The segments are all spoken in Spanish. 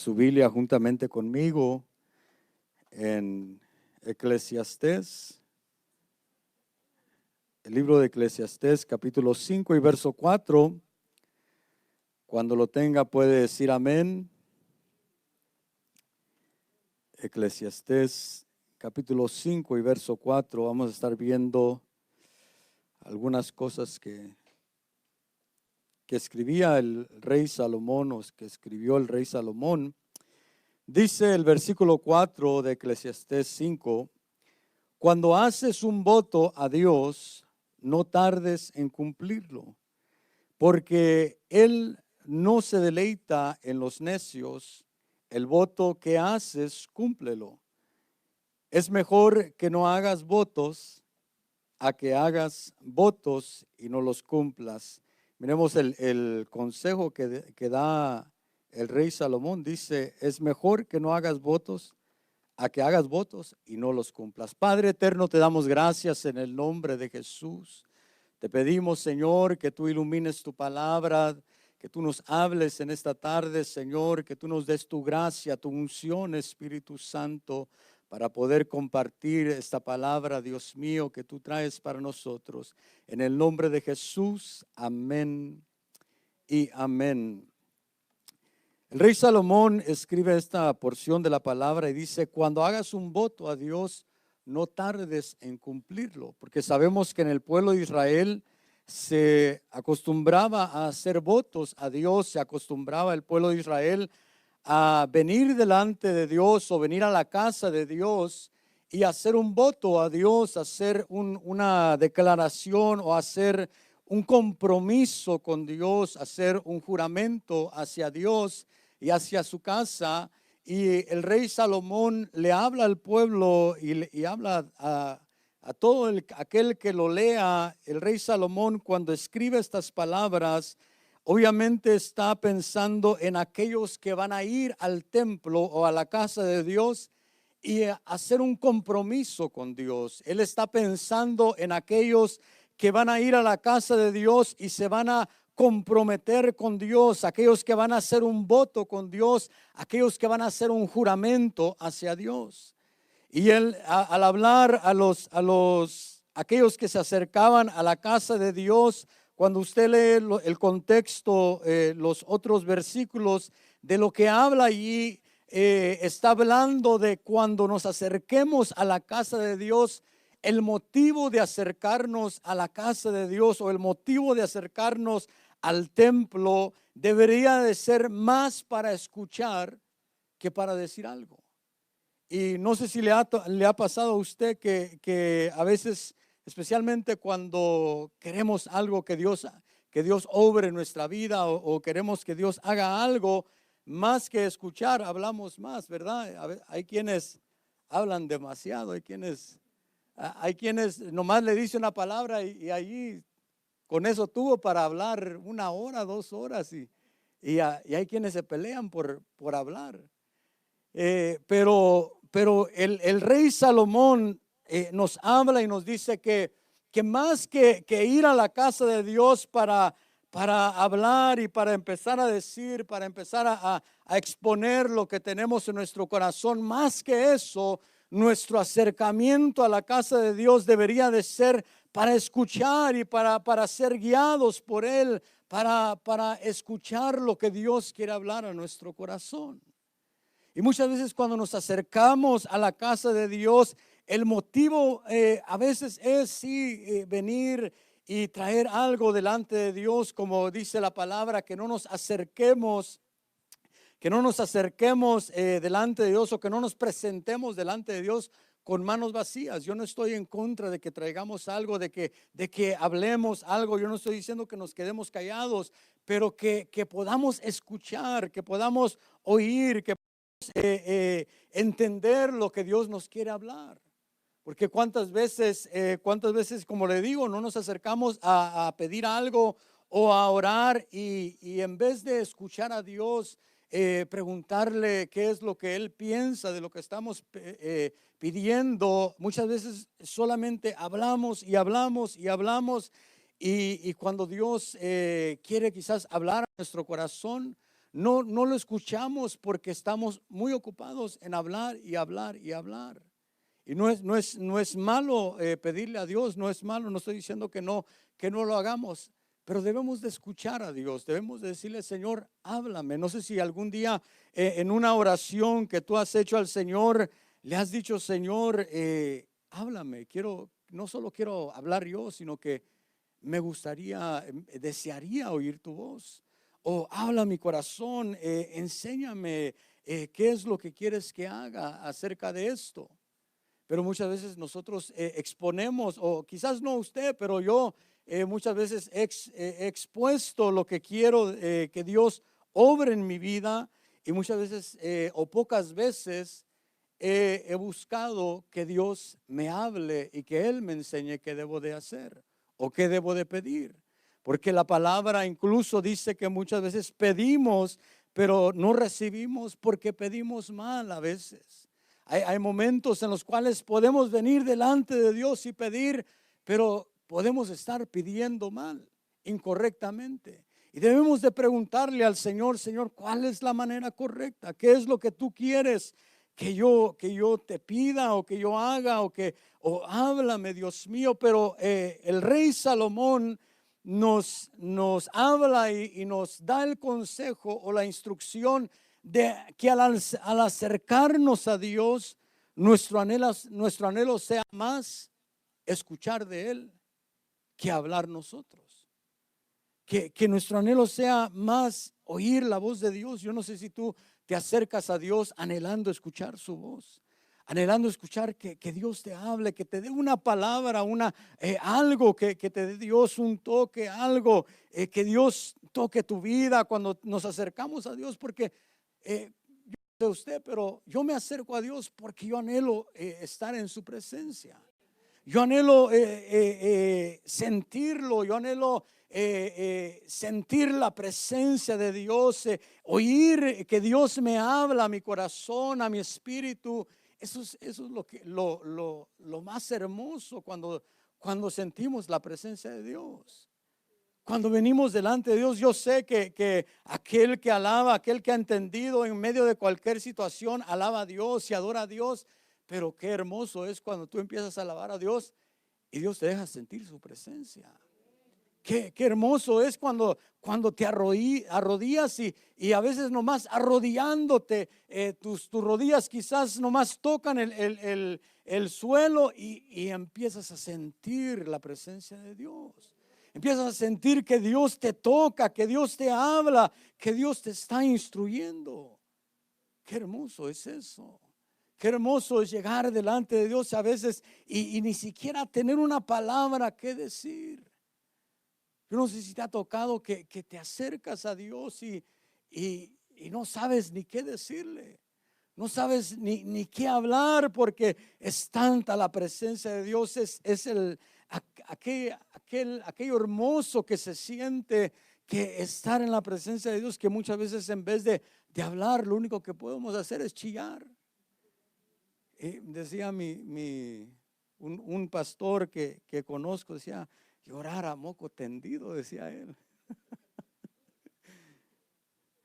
Su Biblia juntamente conmigo en Eclesiastés, el libro de Eclesiastés, capítulo 5 y verso 4. Cuando lo tenga puede decir amén. Eclesiastés, capítulo 5 y verso 4. Vamos a estar viendo algunas cosas que escribía el rey Salomón, o que escribió el rey Salomón. Dice el versículo 4 de Eclesiastés 5: cuando haces un voto a Dios, no tardes en cumplirlo, porque Él no se deleita en los necios. El voto que haces, cúmplelo. Es mejor que no hagas votos a que hagas votos y no los cumplas. Miremos el consejo que da el rey Salomón. Dice, es mejor que no hagas votos a que hagas votos y no los cumplas. Padre eterno, te damos gracias en el nombre de Jesús. Te pedimos, Señor, que tú ilumines tu palabra, que tú nos hables en esta tarde, Señor, que tú nos des tu gracia, tu unción, Espíritu Santo, para poder compartir esta palabra, Dios mío, que tú traes para nosotros. En el nombre de Jesús, amén y amén. El rey Salomón escribe esta porción de la palabra y dice, cuando hagas un voto a Dios, no tardes en cumplirlo, porque sabemos que en el pueblo de Israel se acostumbraba a hacer votos a Dios, se acostumbraba el pueblo de Israel a venir delante de Dios o venir a la casa de Dios y hacer un voto a Dios, hacer una declaración o hacer un compromiso con Dios, hacer un juramento hacia Dios y hacia su casa. Y el rey Salomón le habla al pueblo y habla a todo aquel que lo lea. El rey Salomón, cuando escribe estas palabras, obviamente está pensando en aquellos que van a ir al templo o a la casa de Dios y hacer un compromiso con Dios. Él está pensando en aquellos que van a ir a la casa de Dios y se van a comprometer con Dios, aquellos que van a hacer un voto con Dios, aquellos que van a hacer un juramento hacia Dios. Y él, al hablar aquellos que se acercaban a la casa de Dios, cuando usted lee el contexto, los otros versículos de lo que habla allí, está hablando de cuando nos acerquemos a la casa de Dios. El motivo de acercarnos a la casa de Dios o el motivo de acercarnos al templo debería de ser más para escuchar que para decir algo. Y no sé si le ha pasado a usted que a veces, especialmente cuando queremos algo que Dios obre en nuestra vida o queremos que Dios haga algo, más que escuchar, hablamos más, ¿verdad? Hay quienes hablan demasiado, hay quienes nomás le dicen una palabra y allí con eso tuvo para hablar 1 hora, 2 horas y hay quienes se pelean por hablar. Pero el rey Salomón nos habla y nos dice que más que ir a la casa de Dios para hablar y para empezar a decir, para empezar a exponer lo que tenemos en nuestro corazón, más que eso, nuestro acercamiento a la casa de Dios debería de ser para escuchar y para ser guiados por Él, para escuchar lo que Dios quiere hablar a nuestro corazón. Y muchas veces cuando nos acercamos a la casa de Dios, el motivo a veces es sí venir y traer algo delante de Dios, como dice la palabra, que no nos acerquemos delante de Dios o que no nos presentemos delante de Dios con manos vacías. Yo no estoy en contra de que traigamos algo, de que hablemos algo. Yo no estoy diciendo que nos quedemos callados, pero que podamos escuchar, que podamos oír, que entender lo que Dios nos quiere hablar. Porque cuántas veces, como le digo, no nos acercamos a pedir algo o a orar y en vez de escuchar a Dios, preguntarle qué es lo que Él piensa de lo que estamos pidiendo, muchas veces solamente hablamos y hablamos y hablamos y cuando Dios quiere quizás hablar a nuestro corazón, no lo escuchamos porque estamos muy ocupados en hablar y hablar y hablar. Y no es malo pedirle a Dios, no es malo, no estoy diciendo que no lo hagamos, pero debemos de escuchar a Dios, debemos de decirle, Señor, háblame. No sé si algún día en una oración que tú has hecho al Señor, le has dicho, Señor, háblame, no solo quiero hablar yo, sino que me gustaría, desearía oír tu voz. O habla mi corazón, enséñame qué es lo que quieres que haga acerca de esto. Pero muchas veces nosotros exponemos, o quizás no usted, pero yo muchas veces he expuesto lo que quiero que Dios obre en mi vida, y muchas veces o pocas veces he buscado que Dios me hable y que Él me enseñe qué debo de hacer o qué debo de pedir. Porque la palabra incluso dice que muchas veces pedimos, pero no recibimos porque pedimos mal a veces. Hay momentos en los cuales podemos venir delante de Dios y pedir, pero podemos estar pidiendo mal, incorrectamente. Y debemos de preguntarle al Señor, Señor, ¿cuál es la manera correcta? ¿Qué es lo que tú quieres que yo te pida o que yo haga o háblame, Dios mío? Pero el rey Salomón nos habla y nos da el consejo o la instrucción de que al acercarnos a Dios, nuestro anhelo sea más escuchar de Él que hablar nosotros. Que nuestro anhelo sea más oír la voz de Dios. Yo no sé si tú te acercas a Dios anhelando escuchar su voz, anhelando escuchar que Dios te hable, que te dé una palabra, algo que te dé Dios, un toque, algo que Dios toque tu vida cuando nos acercamos a Dios. Porque yo no sé usted, pero yo me acerco a Dios porque yo anhelo estar en su presencia. Yo anhelo sentirlo, yo anhelo sentir la presencia de Dios, oír que Dios me habla a mi corazón, a mi espíritu. Eso es lo más hermoso cuando sentimos la presencia de Dios. Cuando venimos delante de Dios, yo sé que aquel que alaba, aquel que ha entendido en medio de cualquier situación, alaba a Dios y adora a Dios. Pero qué hermoso es cuando tú empiezas a alabar a Dios y Dios te deja sentir su presencia. Qué hermoso es cuando te arrodillas y a veces nomás arrodillándote, tus rodillas quizás nomás tocan el suelo y empiezas a sentir la presencia de Dios. Empiezas a sentir que Dios te toca, que Dios te habla, que Dios te está instruyendo. Qué hermoso es eso. Qué hermoso es llegar delante de Dios a veces y ni siquiera tener una palabra que decir. Yo no sé si te ha tocado que te acercas a Dios y no sabes ni qué decirle. No sabes ni qué hablar porque es tanta la presencia de Dios. Es aquello hermoso que se siente, que estar en la presencia de Dios, que muchas veces en vez de hablar, lo único que podemos hacer es chillar. Decía un pastor que conozco, decía, llorar a moco tendido, decía él.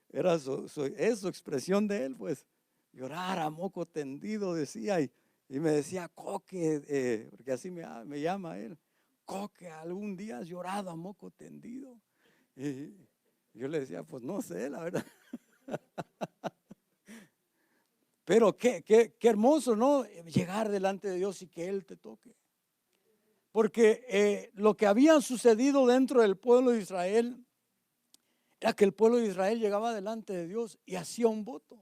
Era su expresión de él, pues, llorar a moco tendido, decía, y me decía, Coque, porque así me llama él, Coque, algún día has llorado a moco tendido. Y yo le decía, pues no sé, la verdad. Pero qué hermoso, ¿no? Llegar delante de Dios y que Él te toque. Porque lo que había sucedido dentro del pueblo de Israel era que el pueblo de Israel llegaba delante de Dios y hacía un voto.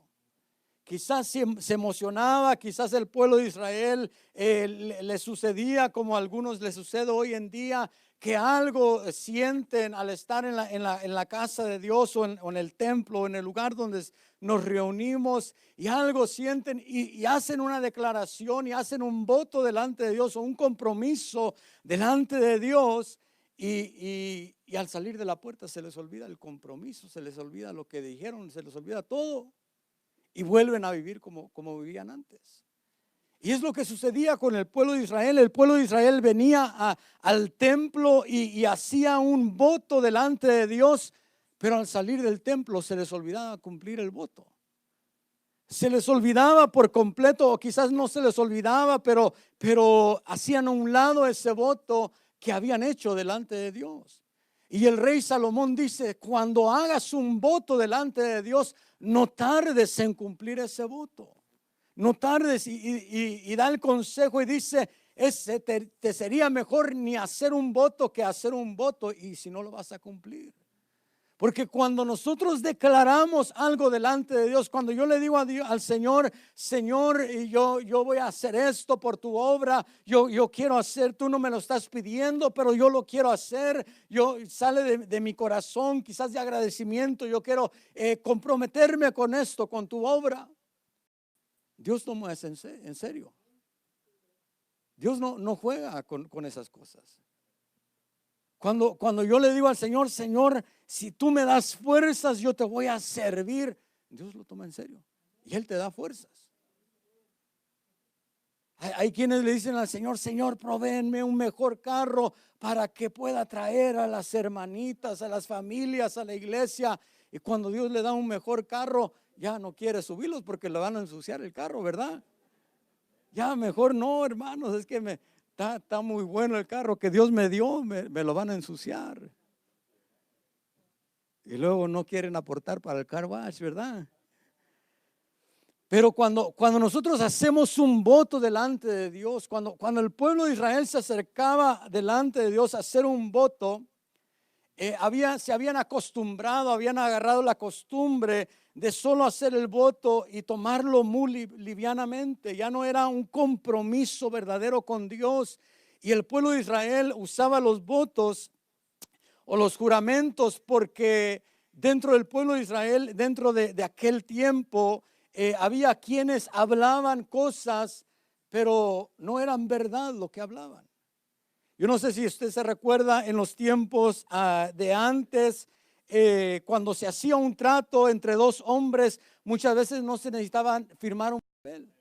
Quizás se emocionaba, quizás el pueblo de Israel le sucedía como a algunos les sucede hoy en día, que algo sienten al estar en la casa de Dios o en el templo o en el lugar donde nos reunimos, y algo sienten y hacen una declaración y hacen un voto delante de Dios o un compromiso delante de Dios, y al salir de la puerta se les olvida el compromiso, se les olvida lo que dijeron, se les olvida todo. Y vuelven a vivir como vivían antes. Y es lo que sucedía con el pueblo de Israel. El pueblo de Israel venía al templo y hacía un voto delante de Dios, Pero al salir del templo se les olvidaba cumplir el voto. Se les olvidaba por completo, o quizás no se les olvidaba, pero hacían a un lado ese voto que habían hecho delante de Dios. Y el rey Salomón dice: cuando hagas un voto delante de Dios, no tardes en cumplir ese voto. No tardes, y da el consejo y dice: te sería mejor ni hacer un voto que hacer un voto, y si no lo vas a cumplir. Porque cuando nosotros declaramos algo delante de Dios, cuando yo le digo a Dios, al Señor: Señor, yo voy a hacer esto por tu obra, yo quiero hacer, tú no me lo estás pidiendo, pero yo lo quiero hacer, sale de mi corazón, quizás de agradecimiento, yo quiero comprometerme con esto, con tu obra. Dios toma eso en serio. Dios no juega con esas cosas. Cuando yo le digo al Señor: Señor, si tú me das fuerzas, yo te voy a servir, Dios lo toma en serio y Él te da fuerzas. Hay quienes le dicen al Señor: Señor, provéenme un mejor carro para que pueda traer a las hermanitas, a las familias, a la iglesia. Y cuando Dios le da un mejor carro, ya no quiere subirlos porque le van a ensuciar el carro, ¿verdad? Ya mejor no, hermanos, es que está muy bueno el carro que Dios me dio, me lo van a ensuciar. Y luego no quieren aportar para el car wash, ¿verdad? Pero cuando nosotros hacemos un voto delante de Dios, cuando el pueblo de Israel se acercaba delante de Dios a hacer un voto, se habían acostumbrado, habían agarrado la costumbre de solo hacer el voto y tomarlo muy livianamente. Ya no era un compromiso verdadero con Dios. Y el pueblo de Israel usaba los votos o los juramentos porque dentro del pueblo de Israel, dentro de aquel tiempo, había quienes hablaban cosas, pero no eran verdad lo que hablaban. Yo no sé si usted se recuerda en los tiempos de antes, cuando se hacía un trato entre dos hombres, muchas veces no se necesitaban firmar un papel.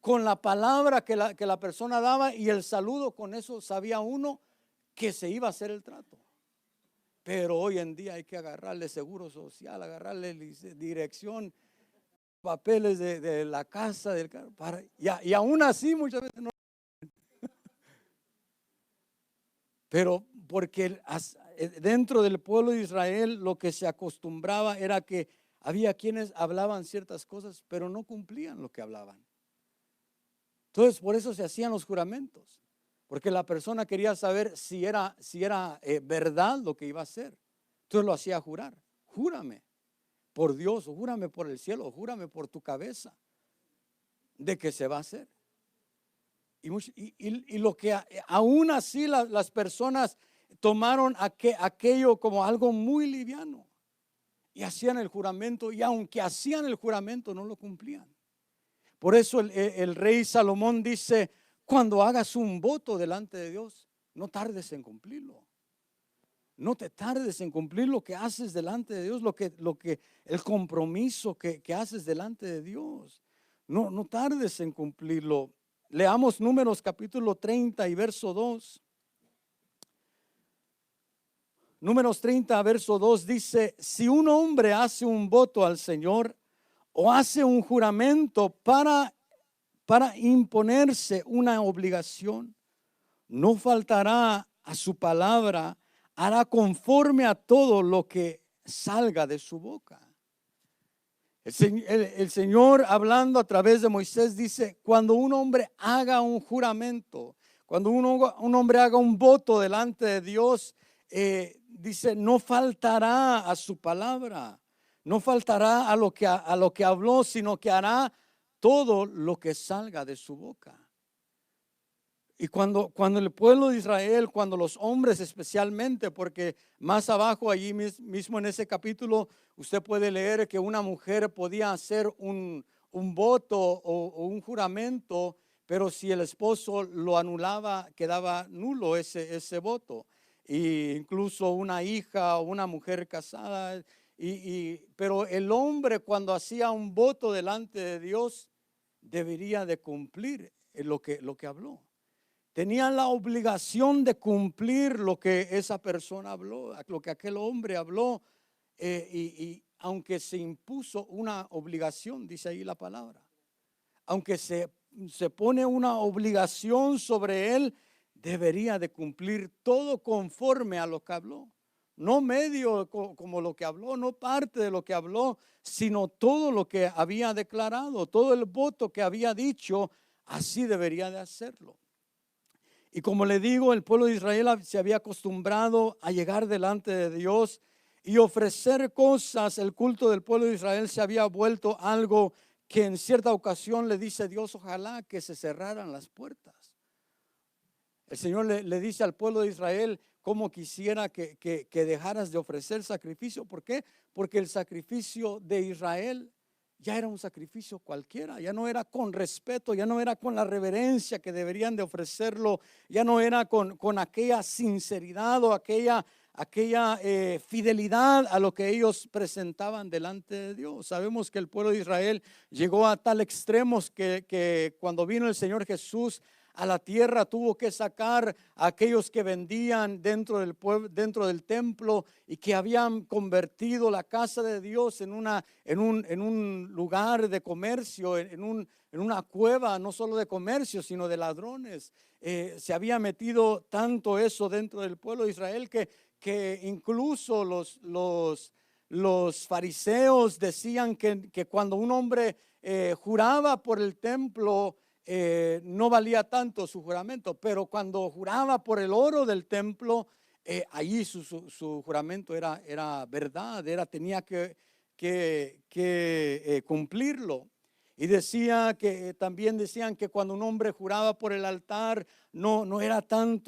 Con la palabra que la persona daba y el saludo, con eso sabía uno que se iba a hacer el trato. Pero hoy en día hay que agarrarle seguro social, agarrarle dirección, papeles de la casa, del carro, y aún así muchas veces no. Pero porque dentro del pueblo de Israel lo que se acostumbraba era que había quienes hablaban ciertas cosas, pero no cumplían lo que hablaban. Entonces, por eso se hacían los juramentos, porque la persona quería saber si era verdad lo que iba a hacer. Entonces lo hacía jurar: júrame por Dios, o júrame por el cielo, o júrame por tu cabeza de que se va a hacer. Y lo que aún así las personas tomaron aquello como algo muy liviano y hacían el juramento, y aunque hacían el juramento no lo cumplían. Por eso el rey Salomón dice: cuando hagas un voto delante de Dios, no tardes en cumplirlo. No te tardes en cumplir lo que haces delante de Dios, el compromiso que haces delante de Dios. No tardes en cumplirlo. Leamos Números capítulo 30 y verso 2. Números 30, verso 2 dice: si un hombre hace un voto al Señor o hace un juramento para imponerse una obligación, no faltará a su palabra, hará conforme a todo lo que salga de su boca. El Señor, hablando a través de Moisés, dice: cuando un hombre haga un juramento, cuando un hombre haga un voto delante de Dios, dice, no faltará a su palabra, no faltará a lo que habló, sino que hará todo lo que salga de su boca. Y cuando el pueblo de Israel, cuando los hombres especialmente, porque más abajo allí mismo en ese capítulo usted puede leer que una mujer podía hacer un voto o un juramento, pero si el esposo lo anulaba, quedaba nulo ese voto. Y incluso una hija o una mujer casada, pero el hombre, cuando hacía un voto delante de Dios, debería de cumplir lo que habló. Tenían la obligación de cumplir lo que esa persona habló, lo que aquel hombre habló. y aunque se impuso una obligación, dice ahí la palabra, aunque se pone una obligación sobre él, debería de cumplir todo conforme a lo que habló. No medio como lo que habló, no parte de lo que habló, sino todo lo que había declarado, todo el voto que había dicho, así debería de hacerlo. Y como le digo, el pueblo de Israel se había acostumbrado a llegar delante de Dios y ofrecer cosas. El culto del pueblo de Israel se había vuelto algo que en cierta ocasión le dice Dios, ojalá que se cerraran las puertas. El Señor le dice al pueblo de Israel, como quisiera que dejaras de ofrecer sacrificio. ¿Por qué? Porque el sacrificio de Israel ya era un sacrificio cualquiera, ya no era con respeto, ya no era con la reverencia que deberían de ofrecerlo, ya no era con aquella sinceridad o aquella fidelidad a lo que ellos presentaban delante de Dios. Sabemos que el pueblo de Israel llegó a tal extremos que cuando vino el Señor Jesús a la tierra, tuvo que sacar a aquellos que vendían dentro del pueblo, dentro del templo, y que habían convertido la casa de Dios en un lugar de comercio, en una cueva, no solo de comercio, sino de ladrones. Se había metido tanto eso dentro del pueblo de Israel que incluso los fariseos decían que cuando un hombre juraba por el templo, no valía tanto su juramento, pero cuando juraba por el oro del templo, allí su juramento era verdad, tenía que cumplirlo. Y también decían que cuando un hombre juraba por el altar, no era tan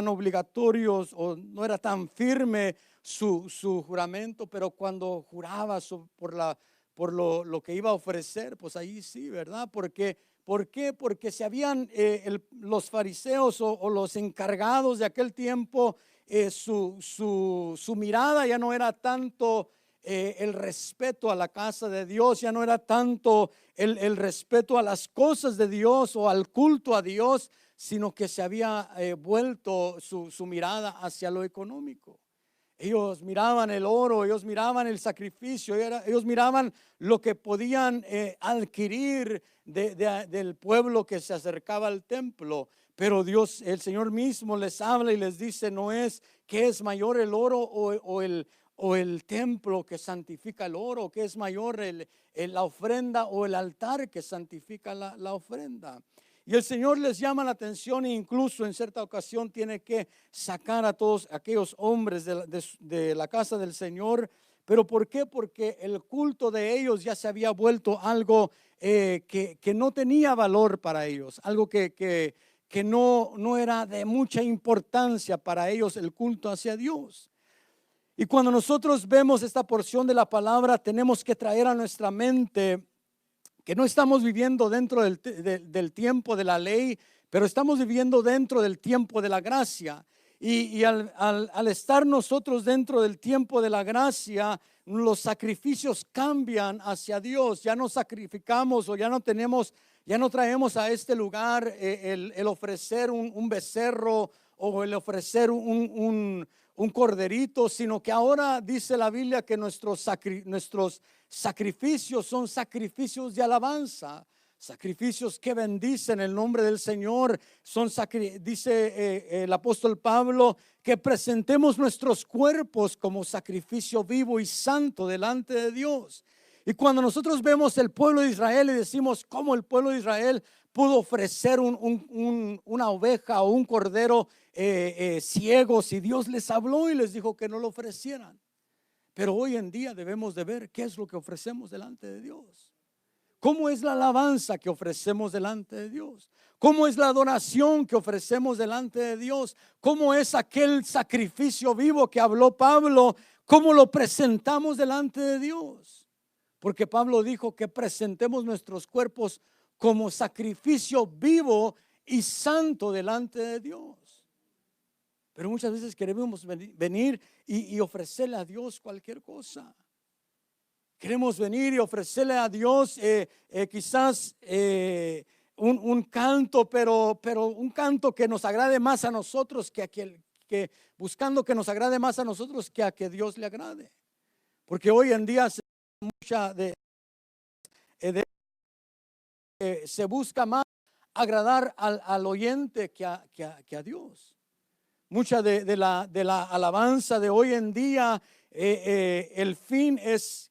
obligatorio o no era tan firme su juramento, pero cuando juraba por lo que iba a ofrecer, pues ahí sí, ¿verdad? ¿Por qué? Porque se habían los fariseos o los encargados de aquel tiempo, su mirada ya no era tanto el respeto a la casa de Dios, ya no era tanto el respeto a las cosas de Dios o al culto a Dios, sino que se había vuelto su mirada hacia lo económico. Ellos miraban el oro, ellos miraban el sacrificio, ellos miraban lo que podían adquirir del pueblo que se acercaba al templo. Pero Dios, el Señor mismo les habla y les dice, no es que es mayor el oro o el templo que santifica el oro, que es mayor la ofrenda o el altar que santifica la ofrenda. Y el Señor les llama la atención e incluso en cierta ocasión tiene que sacar a todos aquellos hombres de la casa del Señor. ¿Pero por qué? Porque el culto de ellos ya se había vuelto algo que no tenía valor para ellos, algo que no era de mucha importancia para ellos, el culto hacia Dios. Y cuando nosotros vemos esta porción de la palabra, tenemos que traer a nuestra mente que no estamos viviendo dentro del tiempo de la ley, pero estamos viviendo dentro del tiempo de la gracia. Y al estar nosotros dentro del tiempo de la gracia, los sacrificios cambian hacia Dios. Ya no sacrificamos o ya no traemos a este lugar el ofrecer un becerro o el ofrecer un corderito, sino que ahora dice la Biblia que nuestros sacrificios son sacrificios de alabanza, sacrificios que bendicen el nombre del Señor. Dice el apóstol Pablo que presentemos nuestros cuerpos como sacrificio vivo y santo delante de Dios. Y cuando nosotros vemos el pueblo de Israel y decimos cómo el pueblo de Israel pudo ofrecer una oveja o un cordero ciego, si Dios les habló y les dijo que no lo ofrecieran. Pero hoy en día debemos de ver qué es lo que ofrecemos delante de Dios. ¿Cómo es la alabanza que ofrecemos delante de Dios? ¿Cómo es la adoración que ofrecemos delante de Dios? ¿Cómo es aquel sacrificio vivo que habló Pablo? ¿Cómo lo presentamos delante de Dios? Porque Pablo dijo que presentemos nuestros cuerpos como sacrificio vivo y santo delante de Dios. Pero muchas veces queremos venir y ofrecerle a Dios cualquier cosa. Queremos venir y ofrecerle a Dios quizás un canto, pero un canto que nos agrade más a nosotros buscando que nos agrade más a nosotros que a que Dios le agrade. Porque hoy en día se busca más agradar al oyente que a Dios. Mucha de la alabanza de hoy en día, el fin es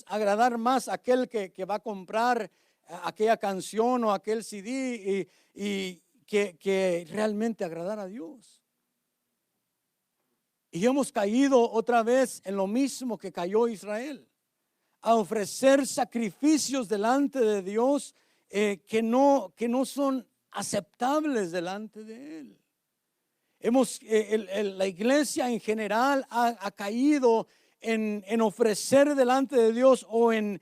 agradar más a aquel que va a comprar aquella canción o aquel CD y que realmente agradar a Dios. Y hemos caído otra vez en lo mismo que cayó Israel, a ofrecer sacrificios delante de Dios que no son aceptables delante de Él. La iglesia en general ha caído en ofrecer delante de Dios o en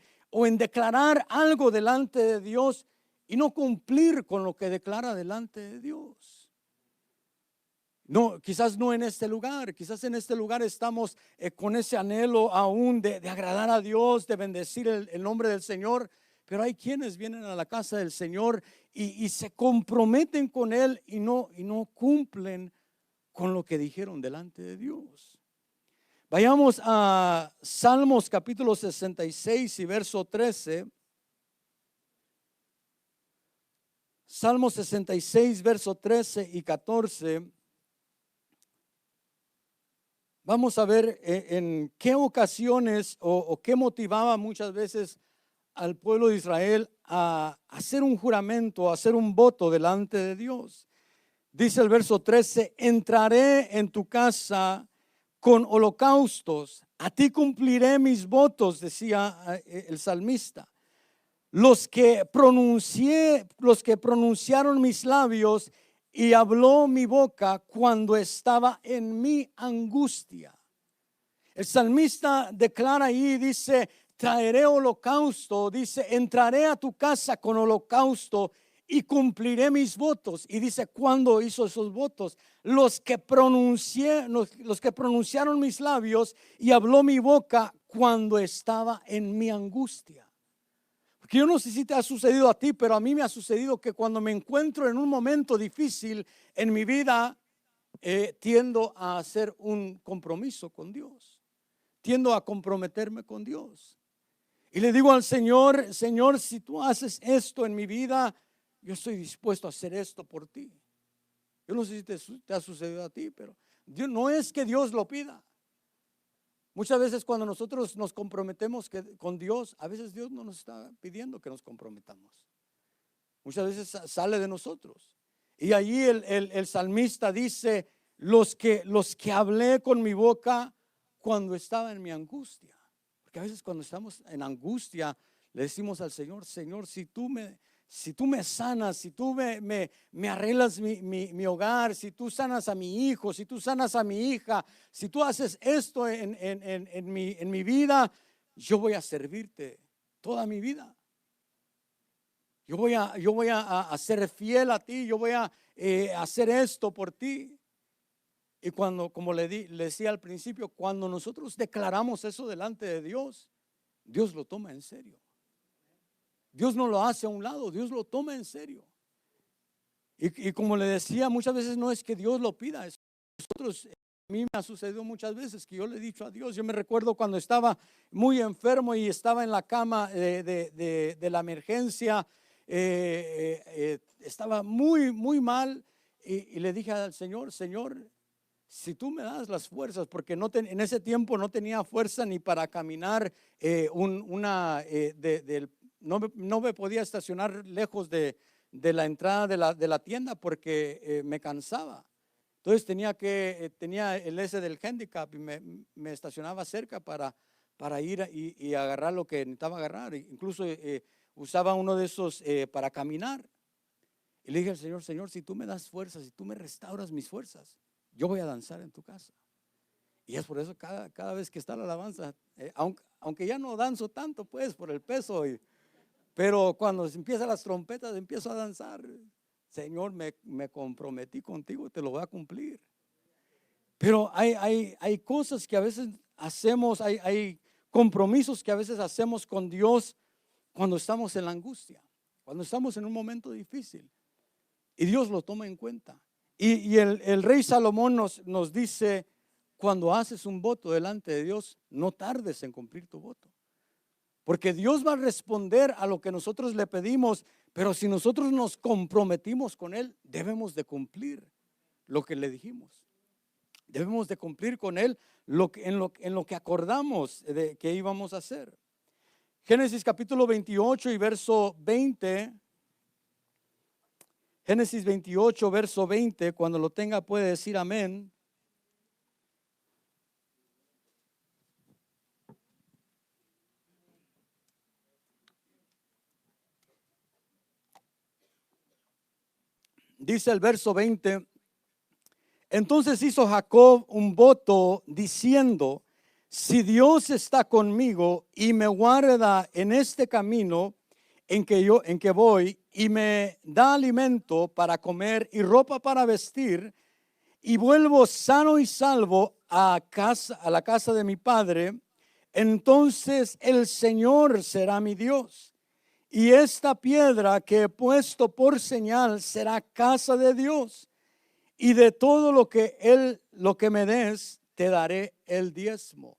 declarar algo delante de Dios y no cumplir con lo que declara delante de Dios. No, quizás no en este lugar, quizás en este lugar estamos con ese anhelo aún de agradar a Dios, de bendecir el nombre del Señor, pero hay quienes vienen a la casa del Señor y se comprometen con Él y no cumplen con lo que dijeron delante de Dios. Vayamos a Salmos capítulo 66 y verso 13. Salmos 66, verso 13 y 14. Vamos a ver en qué ocasiones o qué motivaba muchas veces al pueblo de Israel a hacer un juramento, a hacer un voto delante de Dios. Dice el verso 13: entraré en tu casa con holocaustos, a ti cumpliré mis votos, decía el salmista. Los que pronunciaron mis labios y habló mi boca cuando estaba en mi angustia. El salmista declara ahí, dice, traeré holocausto, dice, entraré a tu casa con holocausto y cumpliré mis votos. Y dice, ¿cuándo hizo esos votos? Los que pronunciaron mis labios y habló mi boca cuando estaba en mi angustia. Porque yo no sé si te ha sucedido a ti, pero a mí me ha sucedido que cuando me encuentro en un momento difícil en mi vida, tiendo a hacer un compromiso con Dios. Tiendo a comprometerme con Dios. Y le digo al Señor, Señor, si tú haces esto en mi vida, yo estoy dispuesto a hacer esto por ti. Yo no sé si te ha sucedido a ti, pero no es que Dios lo pida. Muchas veces cuando nosotros nos comprometemos con Dios, a veces Dios no nos está pidiendo que nos comprometamos. Muchas veces sale de nosotros. Y allí el salmista dice, los que hablé con mi boca cuando estaba en mi angustia. Porque a veces cuando estamos en angustia le decimos al Señor, Señor, si tú me sanas, si tú me arreglas mi hogar, si tú sanas a mi hijo, si tú sanas a mi hija, si tú haces esto en mi vida, yo voy a servirte toda mi vida. Yo voy a ser fiel a ti, yo voy a hacer esto por ti. Y como le decía al principio, cuando nosotros declaramos eso delante de Dios, Dios lo toma en serio. Dios no lo hace a un lado, Dios lo toma en serio. Y como le decía, muchas veces no es que Dios lo pida. A mí me ha sucedido muchas veces que yo le he dicho a Dios. Yo me recuerdo cuando estaba muy enfermo y estaba en la cama de la emergencia, estaba muy, muy mal. Y le dije al Señor, Señor, si tú me das las fuerzas, porque en ese tiempo no tenía fuerza ni para caminar no me podía estacionar lejos de la entrada de la tienda porque me cansaba. Entonces tenía el S del handicap y me estacionaba cerca para ir y agarrar lo que necesitaba agarrar. Incluso usaba uno de esos para caminar. Y le dije al Señor, Señor, si tú me das fuerzas, si tú me restauras mis fuerzas, yo voy a danzar en tu casa. Y es por eso cada vez que está la alabanza, aunque ya no danzo tanto pues por el peso, pero cuando empiezan las trompetas empiezo a danzar. Señor, me comprometí contigo, te lo voy a cumplir. Pero hay cosas que a veces hacemos, hay compromisos que a veces hacemos con Dios cuando estamos en la angustia, cuando estamos en un momento difícil. Y Dios lo toma en cuenta. Y el rey Salomón nos dice, cuando haces un voto delante de Dios, no tardes en cumplir tu voto. Porque Dios va a responder a lo que nosotros le pedimos, pero si nosotros nos comprometimos con Él, debemos de cumplir lo que le dijimos. Debemos de cumplir con Él en lo que acordamos de que íbamos a hacer. Génesis capítulo 28 y verso 20. Génesis 28, verso 20, cuando lo tenga puede decir amén. Dice el verso 20, entonces hizo Jacob un voto diciendo, si Dios está conmigo y me guarda en este camino en que voy y me da alimento para comer y ropa para vestir y vuelvo sano y salvo a la casa de mi padre, entonces el Señor será mi Dios. Y esta piedra que he puesto por señal será casa de Dios. Y de todo lo que me des, te daré el diezmo.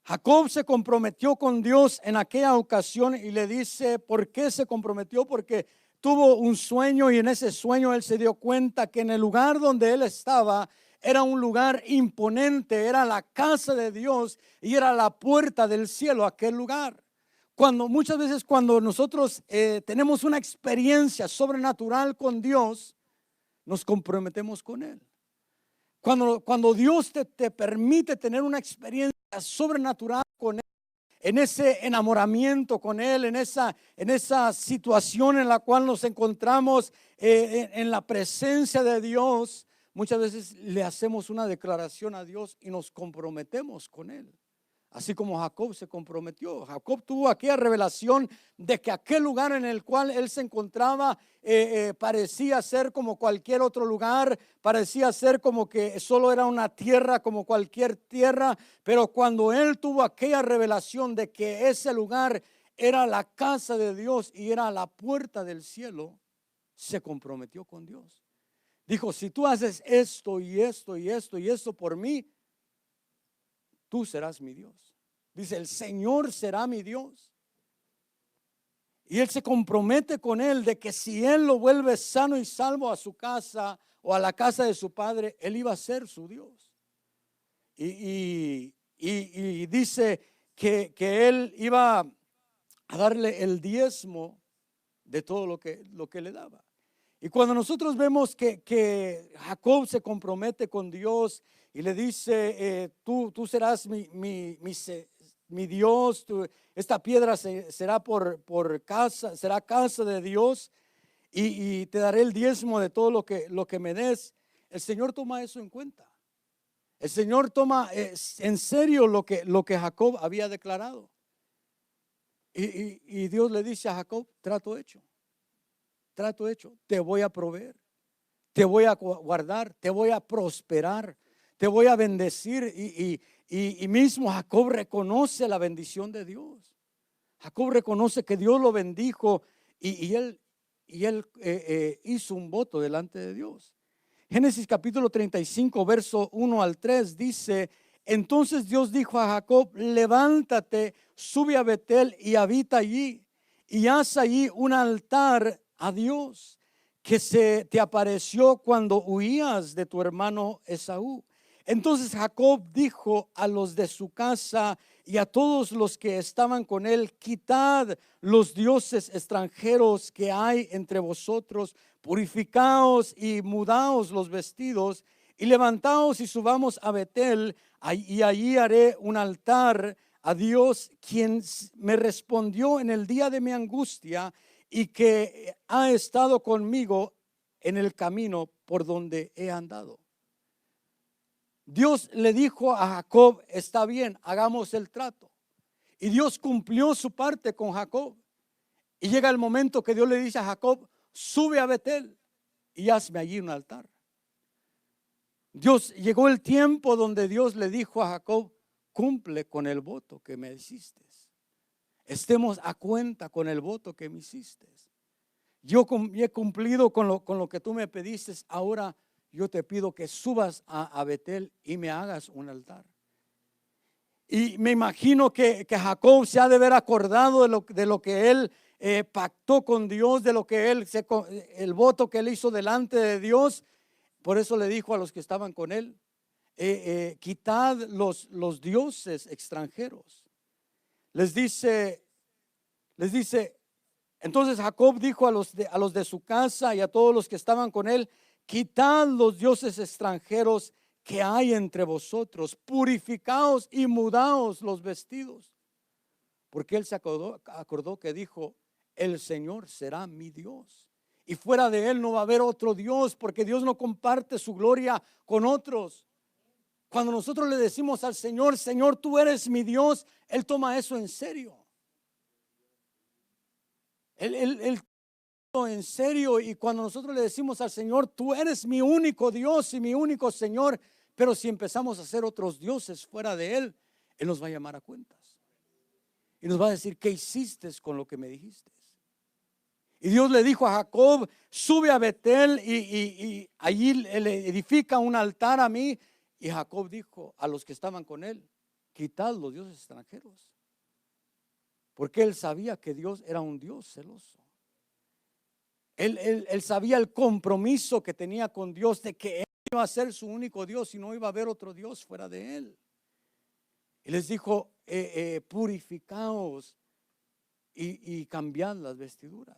Jacob se comprometió con Dios en aquella ocasión y le dice, ¿por qué se comprometió? Porque tuvo un sueño y en ese sueño él se dio cuenta que en el lugar donde él estaba era un lugar imponente, era la casa de Dios y era la puerta del cielo, aquel lugar. Muchas veces cuando nosotros tenemos una experiencia sobrenatural con Dios, nos comprometemos con Él. Cuando Dios te permite tener una experiencia sobrenatural con Él, en ese enamoramiento con Él, en esa situación en la cual nos encontramos en la presencia de Dios, muchas veces le hacemos una declaración a Dios y nos comprometemos con Él. Así como Jacob se comprometió. Jacob tuvo aquella revelación de que aquel lugar en el cual él se encontraba parecía ser como cualquier otro lugar, parecía ser como que solo era una tierra como cualquier tierra, pero cuando él tuvo aquella revelación de que ese lugar era la casa de Dios y era la puerta del cielo, se comprometió con Dios. Dijo, si tú haces esto y esto y esto y esto por mí, tú serás mi Dios. Dice, el Señor será mi Dios. Y él se compromete con él de que si él lo vuelve sano y salvo a su casa o a la casa de su padre, él iba a ser su Dios. Y dice que él iba a darle el diezmo de todo lo que le daba. Y cuando nosotros vemos que Jacob se compromete con Dios y le dice, tú serás mi Dios, esta piedra será será casa de Dios y te daré el diezmo de todo lo que me des. El Señor toma eso en cuenta. El Señor toma en serio lo que Jacob había declarado. Y Dios le dice a Jacob, trato hecho, te voy a proveer, te voy a guardar, te voy a prosperar, te voy a bendecir. Y mismo Jacob reconoce la bendición de Dios. Jacob reconoce que Dios lo bendijo y él hizo un voto delante de Dios. Génesis capítulo 35, verso 1 al 3 dice, entonces Dios dijo a Jacob, levántate, sube a Betel y habita allí y haz allí un altar a Dios que se te apareció cuando huías de tu hermano Esaú. Entonces Jacob dijo a los de su casa y a todos los que estaban con él, quitad los dioses extranjeros que hay entre vosotros, purificaos y mudaos los vestidos y levantaos y subamos a Betel y allí haré un altar a Dios, quien me respondió en el día de mi angustia y que ha estado conmigo en el camino por donde he andado. Dios le dijo a Jacob, está bien, hagamos el trato. Y Dios cumplió su parte con Jacob. Y llega el momento que Dios le dice a Jacob, sube a Betel y hazme allí un altar. Llegó el tiempo donde Dios le dijo a Jacob, cumple con el voto que me hiciste. Estemos a cuenta con el voto que me hiciste. Yo he cumplido con lo que tú me pediste, ahora yo te pido que subas a Betel y me hagas un altar. Y me imagino que Jacob se ha de haber acordado de lo que él pactó con Dios, de lo que el voto que él hizo delante de Dios. Por eso le dijo a los que estaban con él, quitad los dioses extranjeros. Les dice, entonces Jacob dijo a los de su casa y a todos los que estaban con él, quitad los dioses extranjeros que hay entre vosotros, purificaos y mudaos los vestidos. Porque él se acordó que dijo, el Señor será mi Dios. Y fuera de él no va a haber otro Dios, porque Dios no comparte su gloria con otros. Cuando nosotros le decimos al Señor, Señor, tú eres mi Dios, Él toma eso en serio. Él en serio, y cuando nosotros le decimos al Señor, tú eres mi único Dios y mi único Señor, pero si empezamos a hacer otros dioses fuera de Él, Él nos va a llamar a cuentas y nos va a decir, ¿qué hiciste con lo que me dijiste? Y Dios le dijo a Jacob, sube a Betel y allí le edifica un altar a mí. Y Jacob dijo a los que estaban con él, quitad los dioses extranjeros, porque él sabía que Dios era un Dios celoso. Él sabía el compromiso que tenía con Dios, de que él iba a ser su único Dios y no iba a haber otro Dios fuera de él. Y les dijo, purificaos y cambiad las vestiduras,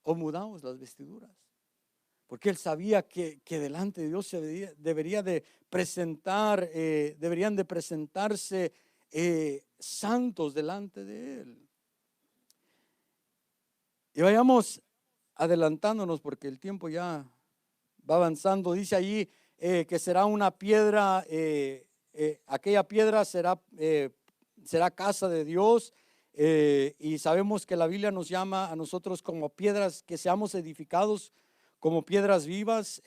o mudaos las vestiduras. Porque él sabía que delante de Dios se deberían de presentarse santos delante de él. Y vayamos adelantándonos porque el tiempo ya va avanzando. Dice allí que será una piedra, aquella piedra será casa de Dios. Y sabemos que la Biblia nos llama a nosotros como piedras, que seamos edificados como piedras vivas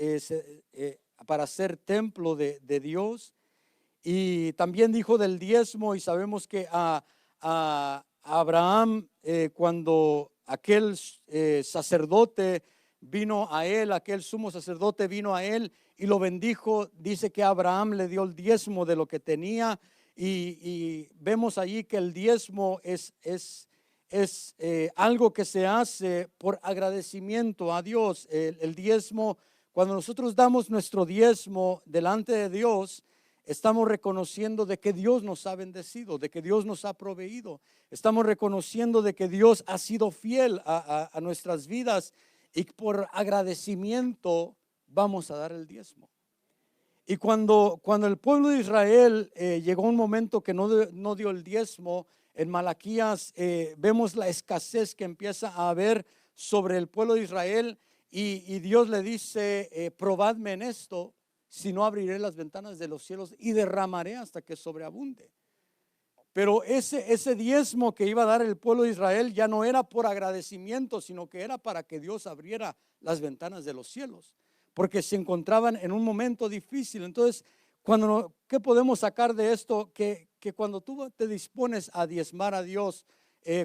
para ser templo de Dios. Y también dijo del diezmo, y sabemos que a Abraham, cuando aquel sacerdote vino a él, aquel sumo sacerdote vino a él y lo bendijo, dice que Abraham le dio el diezmo de lo que tenía. Y vemos allí que el diezmo es algo que se hace por agradecimiento a Dios. El diezmo, cuando nosotros damos nuestro diezmo delante de Dios, estamos reconociendo de que Dios nos ha bendecido, de que Dios nos ha proveído. Estamos reconociendo de que Dios ha sido fiel a nuestras vidas, y por agradecimiento vamos a dar el diezmo. Y cuando el pueblo de Israel llegó un momento que no dio el diezmo, en Malaquías vemos la escasez que empieza a haber sobre el pueblo de Israel, y Dios le dice, probadme en esto, si no abriré las ventanas de los cielos y derramaré hasta que sobreabunde. Pero ese diezmo que iba a dar el pueblo de Israel ya no era por agradecimiento, sino que era para que Dios abriera las ventanas de los cielos, porque se encontraban en un momento difícil. Entonces, ¿qué podemos sacar de esto? Que cuando tú te dispones a diezmar a Dios,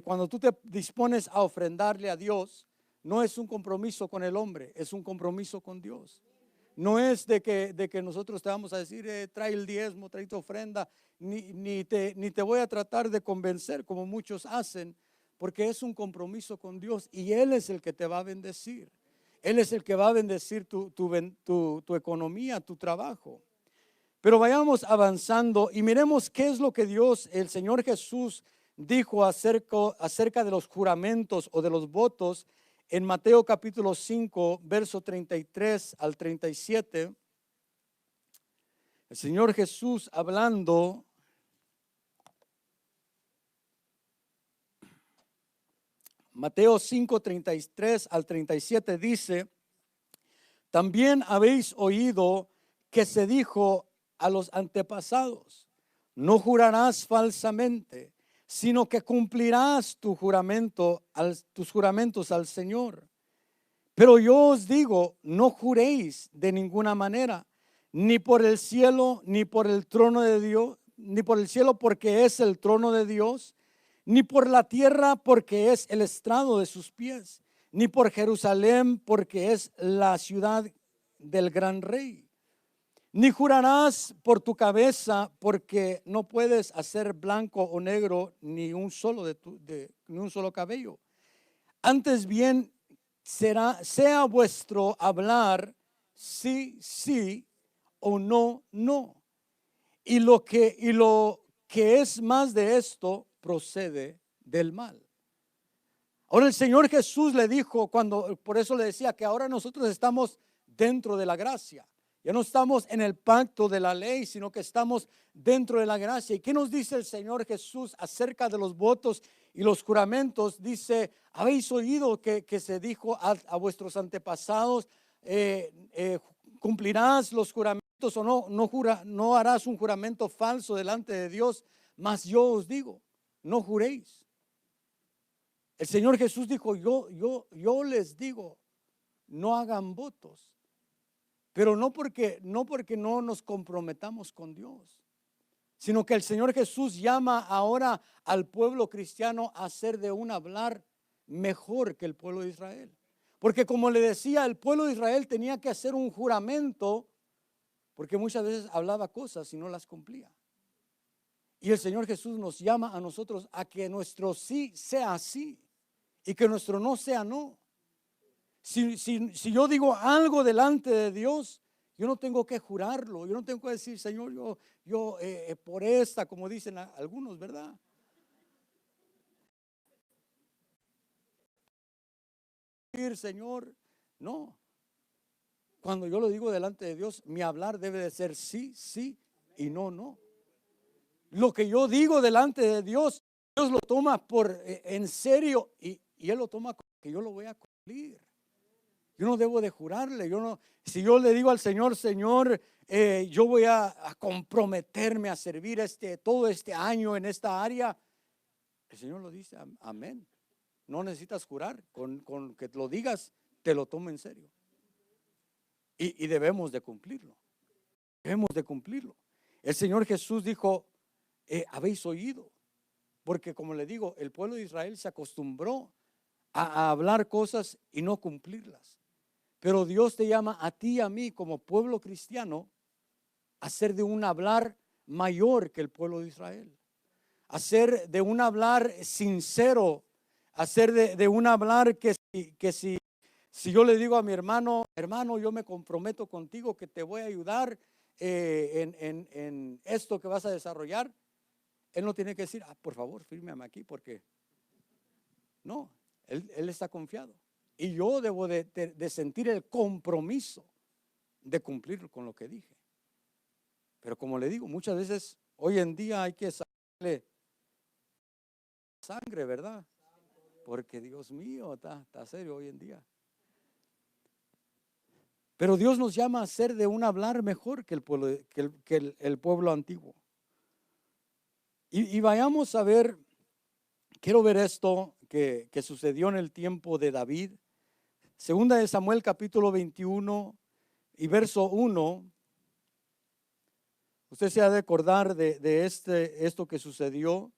cuando tú te dispones a ofrendarle a Dios, no es un compromiso con el hombre, es un compromiso con Dios. No es de que nosotros te vamos a decir, trae el diezmo, trae tu ofrenda, ni te voy a tratar de convencer como muchos hacen, porque es un compromiso con Dios y Él es el que te va a bendecir. Él es el que va a bendecir tu economía, tu trabajo. Pero vayamos avanzando y miremos qué es lo que el Señor Jesús dijo acerca de los juramentos o de los votos en Mateo capítulo 5, verso 33 al 37. El Señor Jesús hablando, Mateo 5, 33 al 37 dice, también habéis oído que se dijo a los antepasados, no jurarás falsamente, sino que cumplirás tus juramentos al Señor. Pero yo os digo, no juréis de ninguna manera, ni por el cielo, ni por el trono de Dios, ni por el cielo porque es el trono de Dios, ni por la tierra porque es el estrado de sus pies, ni por Jerusalén porque es la ciudad del gran rey. Ni jurarás por tu cabeza, porque no puedes hacer blanco o negro ni un solo ni un solo cabello. Antes bien sea vuestro hablar sí, sí, o no, no. Y lo que es más de esto procede del mal. Ahora el Señor Jesús le dijo, por eso le decía que ahora nosotros estamos dentro de la gracia. Ya no estamos en el pacto de la ley, sino que estamos dentro de la gracia. ¿Y qué nos dice el Señor Jesús acerca de los votos y los juramentos? Dice, habéis oído que se dijo a vuestros antepasados, cumplirás los juramentos o no harás un juramento falso delante de Dios. Mas yo os digo, no juréis. El Señor Jesús dijo, yo les digo, no hagan votos. Pero no porque no nos comprometamos con Dios, sino que el Señor Jesús llama ahora al pueblo cristiano a ser de un hablar mejor que el pueblo de Israel. Porque como le decía, el pueblo de Israel tenía que hacer un juramento, porque muchas veces hablaba cosas y no las cumplía. Y el Señor Jesús nos llama a nosotros a que nuestro sí sea sí y que nuestro no sea no. Si yo digo algo delante de Dios, yo no tengo que jurarlo. Yo no tengo que decir, Señor, yo por esta, como dicen algunos, ¿verdad? Señor, no. Cuando yo lo digo delante de Dios, mi hablar debe de ser sí, sí y no, no. Lo que yo digo delante de Dios, Dios lo toma en serio y Él lo toma como que yo lo voy a cumplir. Yo no debo de jurarle. Si yo le digo al Señor, Señor, yo voy a comprometerme a servir todo este año en esta área, el Señor lo dice, amén. No necesitas jurar, con que lo digas, te lo tomo en serio. Y debemos de cumplirlo. Debemos de cumplirlo. El Señor Jesús dijo, habéis oído, porque como le digo, el pueblo de Israel se acostumbró a hablar cosas y no cumplirlas. Pero Dios te llama a ti y a mí como pueblo cristiano a ser de un hablar mayor que el pueblo de Israel. A ser de un hablar sincero, a ser de un hablar que si yo le digo a mi hermano, yo me comprometo contigo que te voy a ayudar en esto que vas a desarrollar, él no tiene que decir, por favor, fírmame aquí, porque no, él está confiado. Y yo debo de sentir el compromiso de cumplir con lo que dije. Pero como le digo, muchas veces hoy en día hay que sacarle sangre, ¿verdad? Porque Dios mío, está serio hoy en día. Pero Dios nos llama a ser de un hablar mejor que el pueblo antiguo. Y vayamos a ver, quiero ver esto que sucedió en el tiempo de David. Segunda de Samuel capítulo 21 y verso 1. Usted se ha de acordar de esto que sucedió.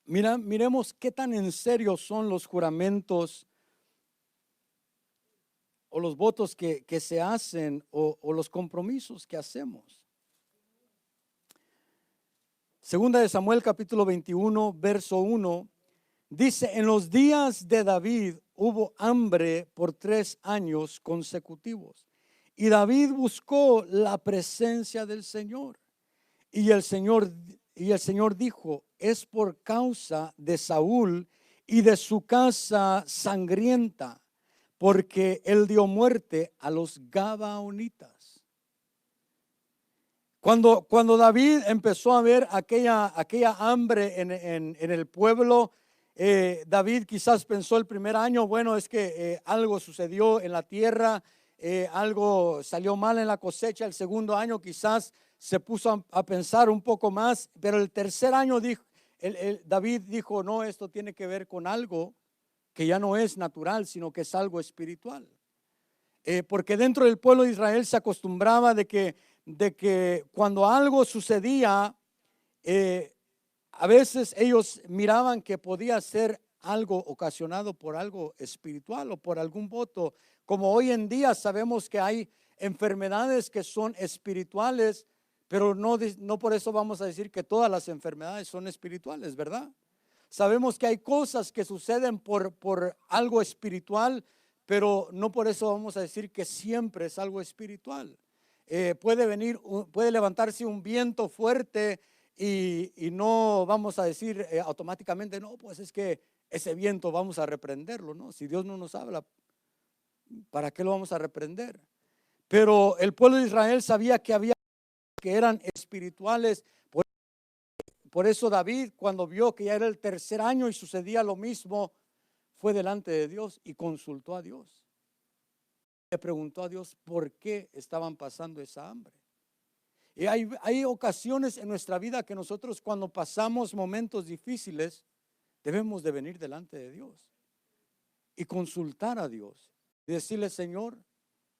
Miremos qué tan en serio son los juramentos o los votos que se hacen o los compromisos que hacemos. Segunda de Samuel capítulo 21 verso 1 dice, en los días de David hubo hambre por 3 años consecutivos y David buscó la presencia del Señor y el Señor dijo, es por causa de Saúl y de su casa sangrienta, porque él dio muerte a los gabaonitas. Cuando David empezó a ver aquella hambre en el pueblo, David quizás pensó el primer año, bueno, es que algo sucedió en la tierra, algo salió mal en la cosecha. El segundo año quizás se puso a pensar un poco más, pero el tercer año David dijo, no, esto tiene que ver con algo que ya no es natural, sino que es algo espiritual. Porque dentro del pueblo de Israel se acostumbraba de que cuando algo sucedía, a veces ellos miraban que podía ser algo ocasionado por algo espiritual o por algún voto. Como hoy en día sabemos que hay enfermedades que son espirituales, pero no por eso vamos a decir que todas las enfermedades son espirituales, ¿verdad? Sabemos que hay cosas que suceden por algo espiritual, pero no por eso vamos a decir que siempre es algo espiritual. Puede levantarse un viento fuerte y no vamos a decir automáticamente, no, pues es que ese viento vamos a reprenderlo, ¿no? Si Dios no nos habla, ¿para qué lo vamos a reprender? Pero el pueblo de Israel sabía que había que eran espirituales. Por eso David, cuando vio que ya era el tercer año y sucedía lo mismo, fue delante de Dios y consultó a Dios. Le preguntó a Dios por qué estaban pasando esa hambre. Y hay ocasiones en nuestra vida que nosotros, cuando pasamos momentos difíciles, debemos de venir delante de Dios y consultar a Dios y decirle: Señor,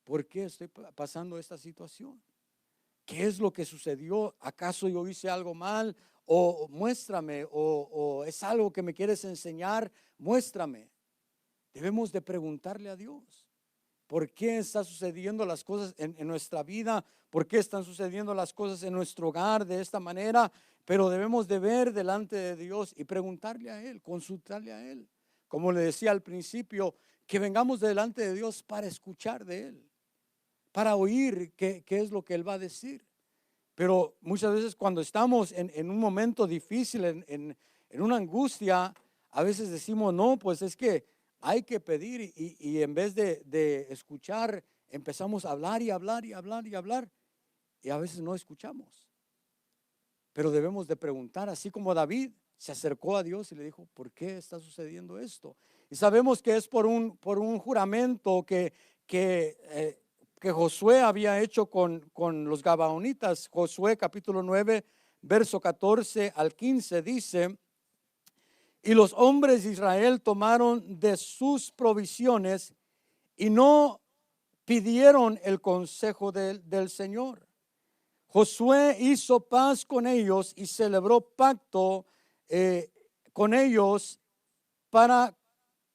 ¿por qué estoy pasando esta situación? ¿Qué es lo que sucedió? ¿Acaso yo hice algo mal? O muéstrame, o es algo que me quieres enseñar, muéstrame. Debemos de preguntarle a Dios: ¿por qué están sucediendo las cosas en nuestra vida? ¿Por qué están sucediendo las cosas en nuestro hogar de esta manera? Pero debemos de ver delante de Dios y preguntarle a Él, consultarle a Él. Como le decía al principio, que vengamos delante de Dios para escuchar de Él, para oír qué es lo que Él va a decir. Pero muchas veces cuando estamos en un momento difícil, en una angustia, a veces decimos: no, pues es que hay que pedir, y en vez de escuchar, empezamos a hablar y hablar y hablar y hablar, y a veces no escuchamos. Pero debemos de preguntar, así como David se acercó a Dios y le dijo: ¿por qué está sucediendo esto? Y sabemos que es por un juramento que Josué había hecho con los Gabaonitas. Josué capítulo 9, verso 14 al 15 dice: y los hombres de Israel tomaron de sus provisiones y no pidieron el consejo del Señor. Josué hizo paz con ellos y celebró pacto con ellos para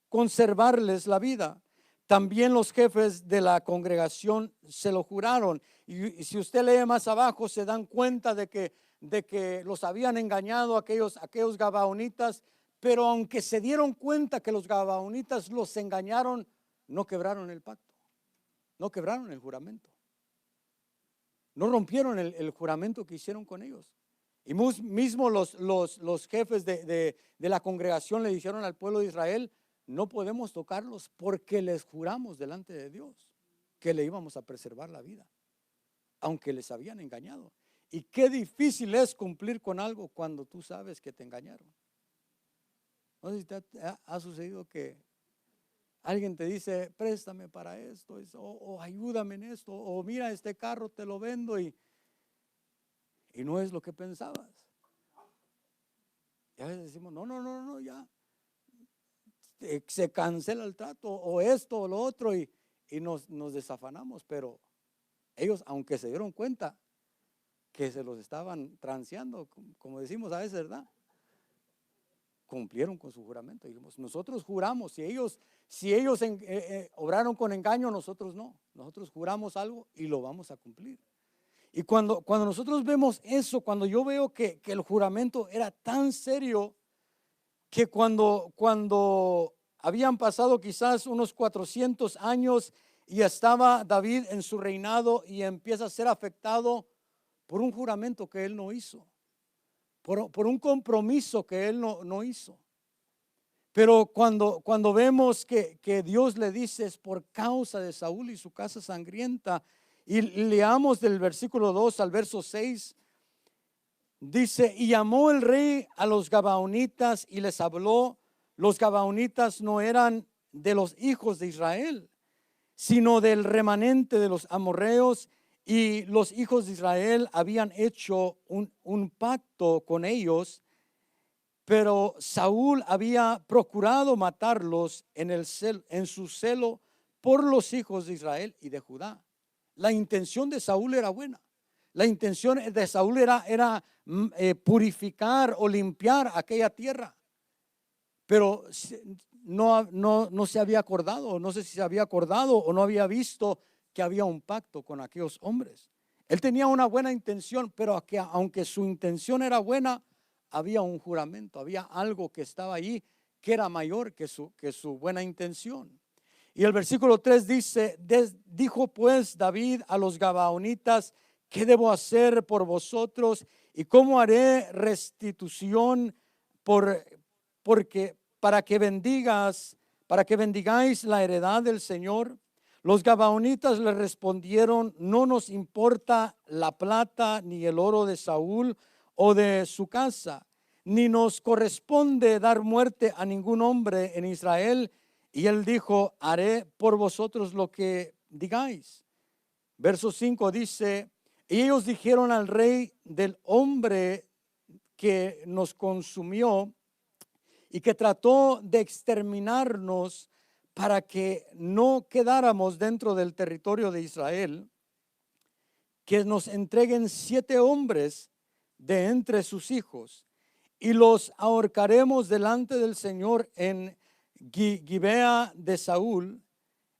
conservarles la vida. También los jefes de la congregación se lo juraron. Y si usted lee más abajo, se dan cuenta de que los habían engañado aquellos gabaonitas. Pero aunque se dieron cuenta que los gabaonitas los engañaron, no quebraron el pacto, no quebraron el juramento, no rompieron el juramento que hicieron con ellos. Y mismo los jefes de la congregación le dijeron al pueblo de Israel: no podemos tocarlos porque les juramos delante de Dios que le íbamos a preservar la vida, aunque les habían engañado. Y qué difícil es cumplir con algo cuando tú sabes que te engañaron. No sé si te ha sucedido que alguien te dice: préstame para esto, o ayúdame en esto, o mira, este carro te lo vendo, y no es lo que pensabas. Y a veces decimos: no, ya se cancela el trato, o esto o lo otro, y nos desafanamos. Pero ellos, aunque se dieron cuenta que se los estaban transeando, como decimos a veces, ¿verdad?, cumplieron con su juramento. Dijimos: nosotros juramos. Si ellos obraron con engaño, nosotros no. Nosotros juramos algo y lo vamos a cumplir. Y cuando nosotros vemos eso, cuando yo veo que el juramento era tan serio, que cuando habían pasado quizás unos 400 años y estaba David en su reinado, y empieza a ser afectado por un juramento que él no hizo, por un compromiso que él no hizo. Pero cuando vemos que Dios le dice: es por causa de Saúl y su casa sangrienta. Y leamos del versículo 2 al verso 6. Dice: y llamó el rey a los gabaonitas y les habló. Los gabaonitas no eran de los hijos de Israel, sino del remanente de los amorreos. Y los hijos de Israel habían hecho un pacto con ellos, pero Saúl había procurado matarlos en su celo por los hijos de Israel y de Judá. La intención de Saúl era buena. La intención de Saúl era purificar o limpiar aquella tierra. pero no se había acordado, no sé si se había acordado o no había visto que había un pacto con aquellos hombres. Él tenía una buena intención, pero aunque su intención era buena, había un juramento, había algo que estaba ahí que era mayor que su buena intención. Y el versículo 3 dice, dijo pues David a los Gabaonitas, ¿qué debo hacer por vosotros? ¿Y cómo haré restitución para que bendigáis la heredad del Señor? Los Gabaonitas le respondieron, no nos importa la plata ni el oro de Saúl o de su casa, ni nos corresponde dar muerte a ningún hombre en Israel. Y él dijo, haré por vosotros lo que digáis. Verso 5 dice, y ellos dijeron al rey del hombre que nos consumió y que trató de exterminarnos para que no quedáramos dentro del territorio de Israel, que nos entreguen 7 hombres de entre sus hijos y los ahorcaremos delante del Señor en Gibea de Saúl,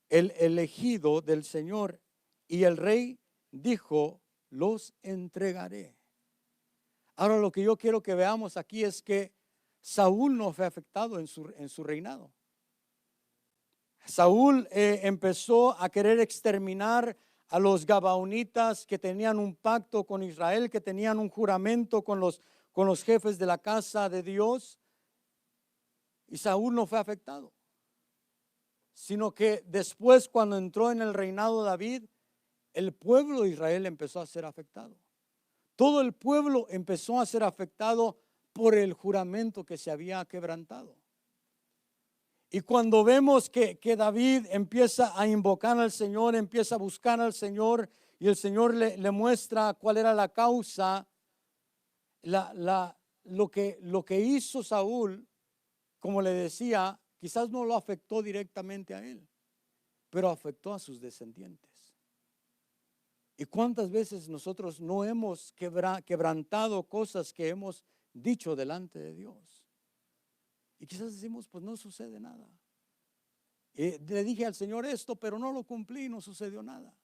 el elegido del Señor. Y el rey dijo, los entregaré. Ahora lo que yo quiero que veamos aquí es que Saúl no fue afectado en su reinado. Saúl empezó a querer exterminar a los Gabaonitas que tenían un pacto con Israel, que tenían un juramento con los jefes de la casa de Dios. Y Saúl no fue afectado, sino que después, cuando entró en el reinado de David, el pueblo de Israel empezó a ser afectado. Todo el pueblo empezó a ser afectado por el juramento que se había quebrantado. Y cuando vemos que David empieza a invocar al Señor, empieza a buscar al Señor, y el Señor le muestra cuál era la causa, lo que hizo Saúl, como le decía, quizás no lo afectó directamente a él, pero afectó a sus descendientes. ¿Y cuántas veces nosotros no hemos quebrantado cosas que hemos dicho delante de Dios? Y quizás decimos, pues no sucede nada. Le dije al Señor esto, pero no lo cumplí, no sucedió nada.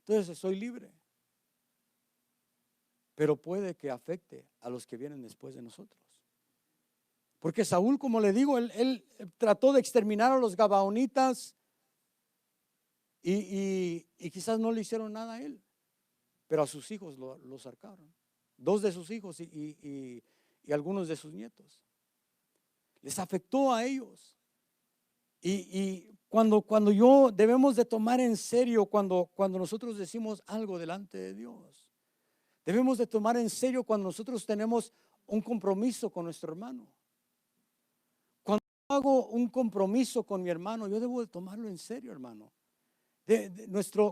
Entonces soy libre. Pero puede que afecte a los que vienen después de nosotros. Porque Saúl, como le digo, él trató de exterminar a los Gabaonitas y quizás no le hicieron nada a él, pero a sus hijos lo sacaron. 2 de sus hijos y algunos de sus nietos. Les afectó a ellos. Y cuando debemos de tomar en serio cuando nosotros decimos algo delante de Dios. Debemos de tomar en serio cuando nosotros tenemos un compromiso con nuestro hermano. Cuando hago un compromiso con mi hermano, yo debo de tomarlo en serio, hermano.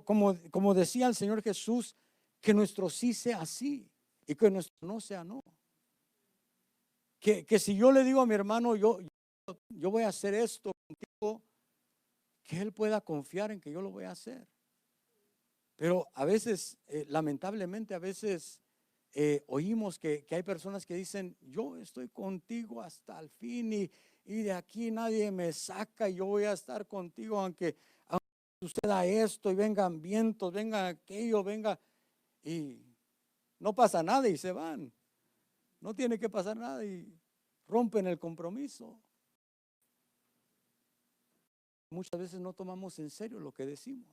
Como decía el Señor Jesús, que nuestro sí sea sí y que nuestro no sea no. Que si yo le digo a mi hermano, yo voy a hacer esto contigo, que él pueda confiar en que yo lo voy a hacer. Pero a veces, lamentablemente, a veces oímos que hay personas que dicen, yo estoy contigo hasta el fin y de aquí nadie me saca, y yo voy a estar contigo aunque suceda esto y vengan vientos, venga aquello, venga, y no pasa nada y se van. No tiene que pasar nada y rompen el compromiso. Muchas veces no tomamos en serio lo que decimos.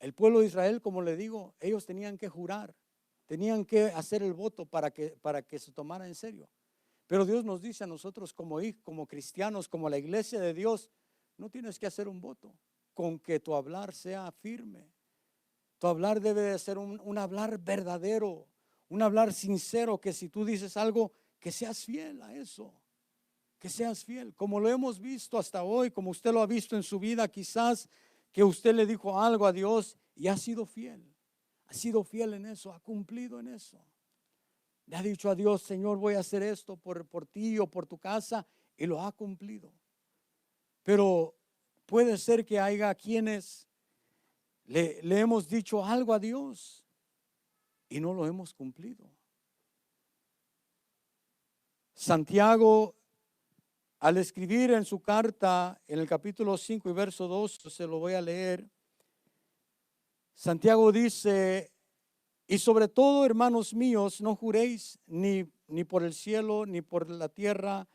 El pueblo de Israel, como le digo, ellos tenían que jurar, tenían que hacer el voto para que se tomara en serio. Pero Dios nos dice a nosotros como cristianos, como la iglesia de Dios, no tienes que hacer un voto, con que tu hablar sea firme. Tu hablar debe de ser un hablar verdadero, un hablar sincero, que si tú dices algo, que seas fiel a eso. Que seas fiel, como lo hemos visto hasta hoy, como usted lo ha visto en su vida, quizás que usted le dijo algo a Dios y ha sido fiel en eso, ha cumplido en eso. Le ha dicho a Dios, Señor, voy a hacer esto por ti o por tu casa, y lo ha cumplido. Pero puede ser que haya quienes le hemos dicho algo a Dios y no lo hemos cumplido. Santiago al escribir en su carta, en el capítulo 5 y verso 2, se lo voy a leer. Santiago dice: y sobre todo, hermanos míos, no juréis ni por el cielo, ni por la tierra,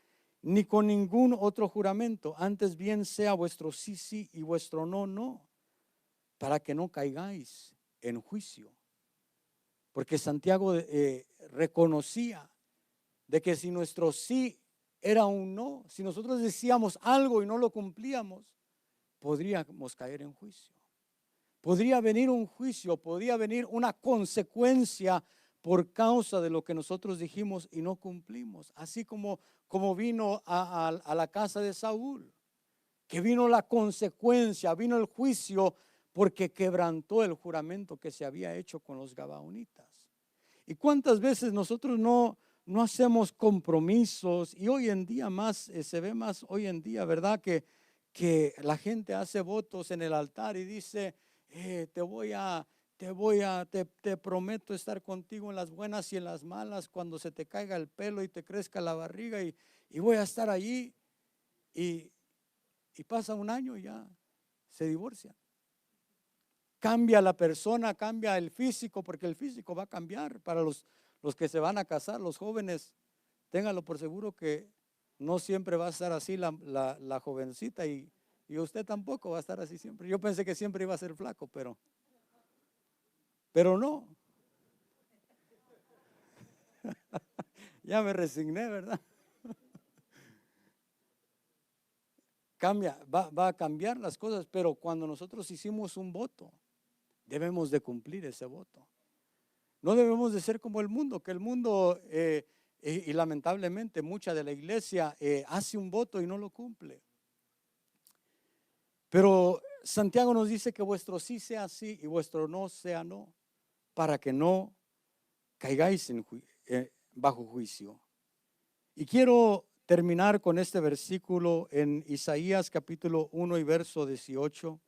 ni con ningún otro juramento. Antes bien sea vuestro sí, sí, y vuestro no, no, para que no caigáis en juicio. Porque Santiago reconocía de que si nuestro sí era un no, si nosotros decíamos algo y no lo cumplíamos, podríamos caer en juicio. Podría venir un juicio, podría venir una consecuencia por causa de lo que nosotros dijimos y no cumplimos. Así como vino a la casa de Saúl, que vino la consecuencia, vino el juicio porque quebrantó el juramento que se había hecho con los gabaonitas. ¿Y cuántas veces nosotros no hacemos compromisos? Y hoy en día más, se ve más hoy en día, ¿verdad? Que la gente hace votos en el altar y dice: te prometo estar contigo en las buenas y en las malas, cuando se te caiga el pelo y te crezca la barriga, y voy a estar allí. Y pasa un año y ya se divorcian. Cambia la persona, cambia el físico, porque el físico va a cambiar para los que se van a casar. Los jóvenes, ténganlo por seguro que no siempre va a estar así la jovencita, y usted tampoco va a estar así siempre. Yo pensé que siempre iba a ser flaco, pero no. Ya me resigné, ¿verdad? Cambia, va a cambiar las cosas, pero cuando nosotros hicimos un voto, debemos de cumplir ese voto. No debemos de ser como el mundo, que el mundo, y lamentablemente mucha de la iglesia hace un voto y no lo cumple. Pero Santiago nos dice que vuestro sí sea sí y vuestro no sea no, para que no caigáis bajo juicio. Y quiero terminar con este versículo en Isaías capítulo 1 y verso 18.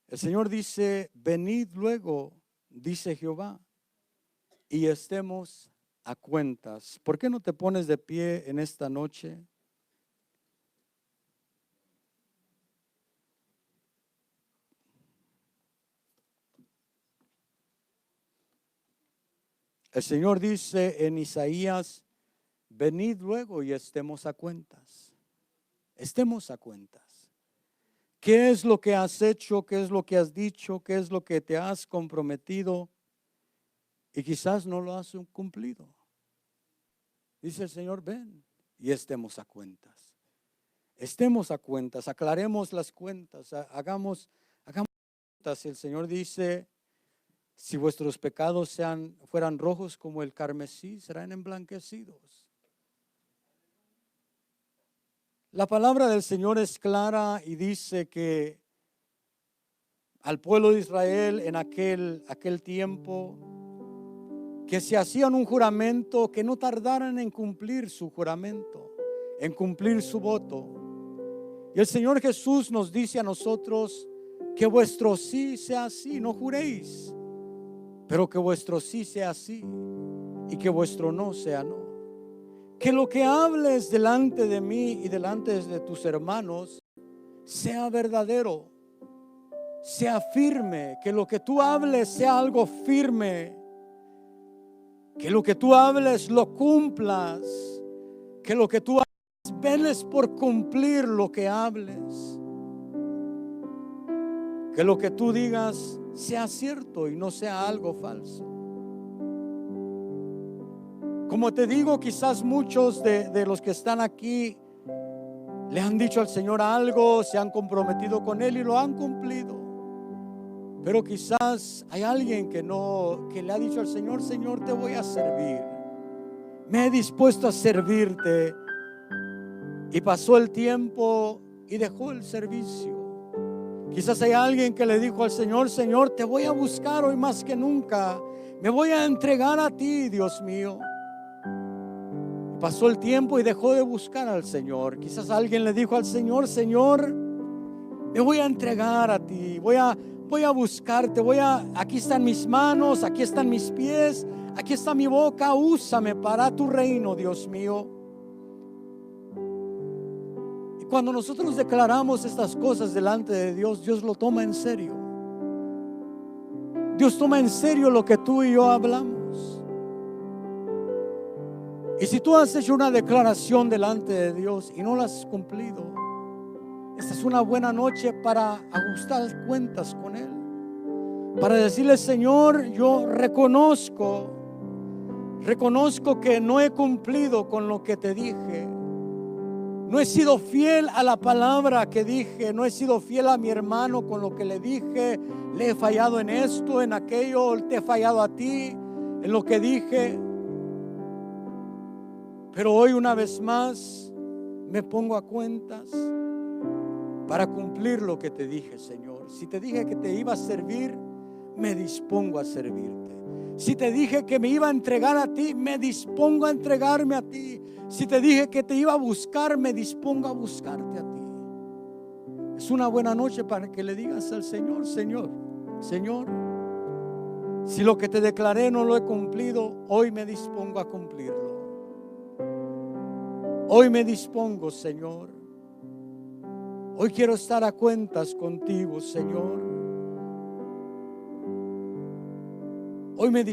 El Señor dice: venid luego, dice Jehová, y estemos a cuentas. ¿Por qué no te pones de pie en esta noche? El Señor dice en Isaías: venid luego y estemos a cuentas. Estemos a cuentas. ¿Qué es lo que has hecho? ¿Qué es lo que has dicho? ¿Qué es lo que te has comprometido? Y quizás no lo has cumplido. Dice el Señor: ven y estemos a cuentas. Estemos a cuentas, aclaremos las cuentas, hagamos cuentas. El Señor dice: si vuestros pecados fueran rojos como el carmesí, serán emblanquecidos. La palabra del Señor es clara y dice que al pueblo de Israel en aquel tiempo, que se hacían un juramento, que no tardaran en cumplir su juramento, en cumplir su voto. Y el Señor Jesús nos dice a nosotros que vuestro sí sea sí, no juréis, pero que vuestro sí sea sí y que vuestro no sea no. Que lo que hables delante de mí y delante de tus hermanos sea verdadero, sea firme, que lo que tú hables sea algo firme, que lo que tú hables lo cumplas, que lo que tú hables veles por cumplir lo que hables, que lo que tú digas sea cierto y no sea algo falso. Como te digo, quizás muchos de los que están aquí le han dicho al Señor algo, se han comprometido con Él y lo han cumplido. Pero quizás hay alguien que le ha dicho al Señor: Señor, te voy a servir. Me he dispuesto a servirte. Y pasó el tiempo y dejó el servicio. Quizás hay alguien que le dijo al Señor: Señor, te voy a buscar hoy más que nunca. Me voy a entregar a ti, Dios mío. Pasó el tiempo y dejó de buscar al Señor. Quizás alguien le dijo al Señor: Señor, me voy a entregar a ti, voy a buscarte, aquí están mis manos, aquí están mis pies, aquí está mi boca, úsame para tu reino, Dios mío. Y cuando nosotros declaramos estas cosas delante de Dios, Dios lo toma en serio. Dios toma en serio lo que tú y yo hablamos. Y si tú has hecho una declaración delante de Dios y no la has cumplido, esta es una buena noche para ajustar cuentas con Él. Para decirle: Señor, yo reconozco que no he cumplido con lo que te dije. No he sido fiel a la palabra que dije. No he sido fiel a mi hermano con lo que le dije. Le he fallado en esto, en aquello. Te he fallado a ti en lo que dije. Pero hoy una vez más me pongo a cuentas para cumplir lo que te dije, Señor. Si te dije que te iba a servir, me dispongo a servirte. Si te dije que me iba a entregar a ti, me dispongo a entregarme a ti. Si te dije que te iba a buscar, me dispongo a buscarte a ti. Es una buena noche para que le digas al Señor: Señor, si lo que te declaré no lo he cumplido, hoy me dispongo a cumplirlo. Hoy me dispongo, Señor. Hoy quiero estar a cuentas contigo, Señor. Hoy me